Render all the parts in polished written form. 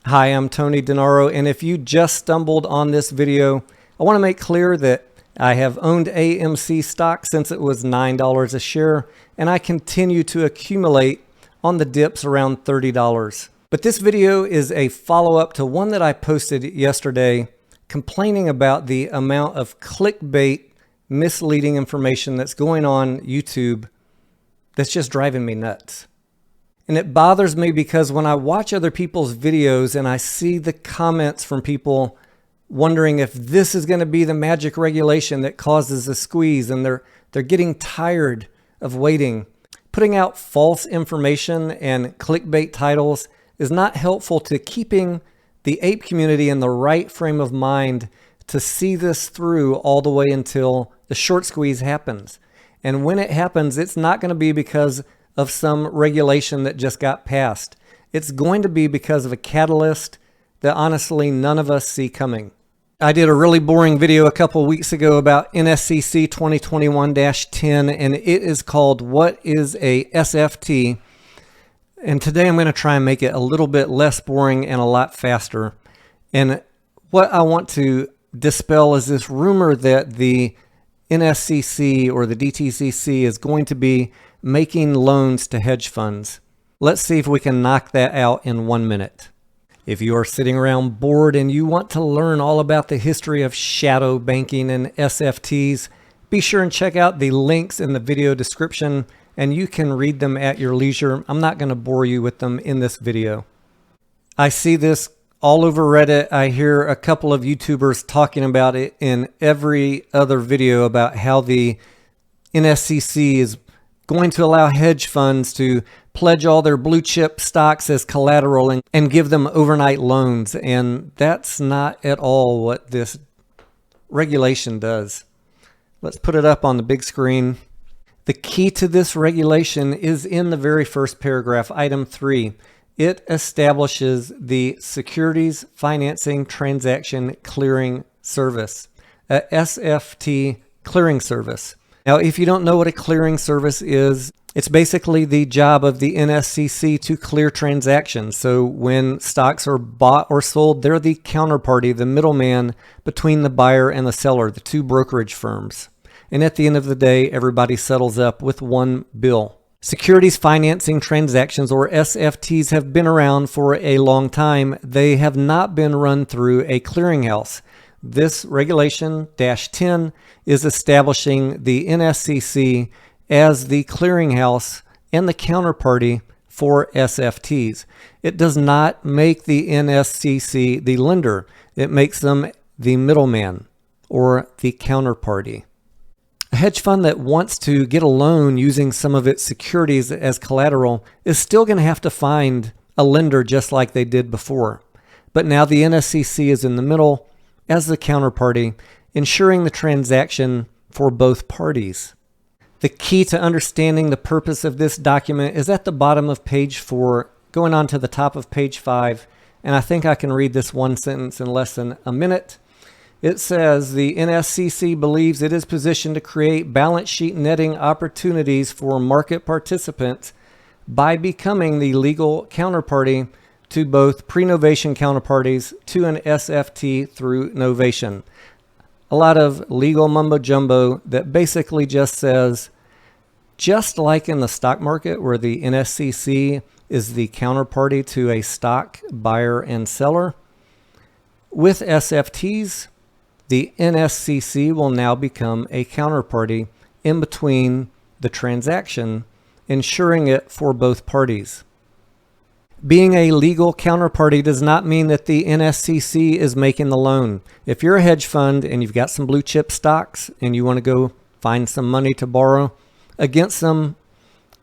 Hi, I'm Tony Denaro, and if you just stumbled on this video, I want to make clear that I have owned AMC stock since it was $9 a share, and I continue to accumulate on the dips around $30. But this video is a follow-up to one that I posted yesterday complaining about the amount of clickbait, misleading information that's going on YouTube that's just driving me nuts. And it bothers me because when I watch other people's videos and I see the comments from people wondering if this is going to be the magic regulation that causes a squeeze, and they're getting tired of waiting. Putting out false information and clickbait titles is not helpful to keeping the ape community in the right frame of mind to see this through all the way until the short squeeze happens. And when it happens, it's not going to be because of some regulation that just got passed. It's going to be because of a catalyst that honestly none of us see coming. I did a really boring video a couple of weeks ago about NSCC 2021-10, and it is called What is a SFT? And today I'm going to try and make it a little bit less boring and a lot faster. And what I want to dispel is this rumor that the NSCC or the DTCC is going to be making loans to hedge funds. Let's see if we can knock that out in 1 minute. If you are sitting around bored and you want to learn all about the history of shadow banking and SFTs, be sure and check out the links in the video description and you can read them at your leisure. I'm not going to bore you with them in this video. I see this all over Reddit. I hear a couple of YouTubers talking about it in every other video about how the NSCC is going to allow hedge funds to pledge all their blue chip stocks as collateral and give them overnight loans. And that's not at all what this regulation does. Let's put it up on the big screen. The key to this regulation is in the very first paragraph, item 3. It establishes the Securities Financing Transaction Clearing Service, a SFT clearing service. Now, if you don't know what a clearing service is, it's basically the job of the NSCC to clear transactions. So when stocks are bought or sold, they're the counterparty, the middleman between the buyer and the seller, the two brokerage firms. And at the end of the day, everybody settles up with one bill. Securities financing transactions, or SFTs, have been around for a long time. They have not been run through a clearinghouse. This regulation, -10, is establishing the NSCC as the clearinghouse and the counterparty for SFTs. It does not make the NSCC the lender. It makes them the middleman or the counterparty. A hedge fund that wants to get a loan using some of its securities as collateral is still going to have to find a lender just like they did before. But now the NSCC is in the middle as the counterparty, ensuring the transaction for both parties. The key to understanding the purpose of this document is at the bottom of page 4, going on to the top of page 5, and I think I can read this one sentence in less than a minute. It says, the NSCC believes it is positioned to create balance sheet netting opportunities for market participants by becoming the legal counterparty to both pre-novation counterparties to an SFT through novation. A lot of legal mumbo jumbo that basically just says, just like in the stock market where the NSCC is the counterparty to a stock buyer and seller, with SFTs, the NSCC will now become a counterparty in between the transaction, ensuring it for both parties. Being a legal counterparty does not mean that the NSCC is making the loan. If you're a hedge fund and you've got some blue chip stocks and you want to go find some money to borrow against them,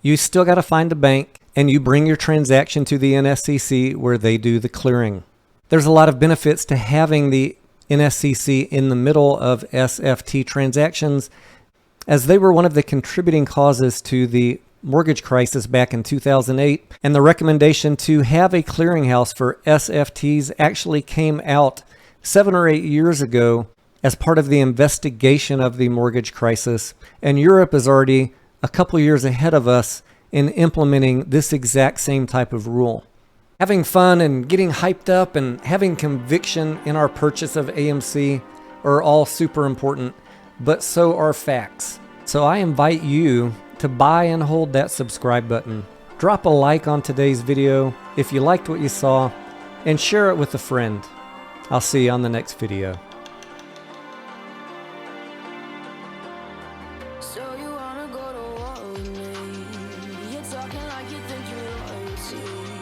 you still got to find a bank and you bring your transaction to the NSCC where they do the clearing. There's a lot of benefits to having the NSCC in the middle of SFT transactions, as they were one of the contributing causes to the mortgage crisis back in 2008, and the recommendation to have a clearinghouse for SFTs actually came out 7 or 8 years ago as part of the investigation of the mortgage crisis, and Europe is already a couple years ahead of us in implementing this exact same type of rule. Having fun and getting hyped up and having conviction in our purchase of AMC are all super important, but so are facts. So I invite you to buy and hold that subscribe button. Drop a like on today's video if you liked what you saw, and share it with a friend. I'll see you on the next video. So you wanna go to war with me? You're talking like you think you're royalty.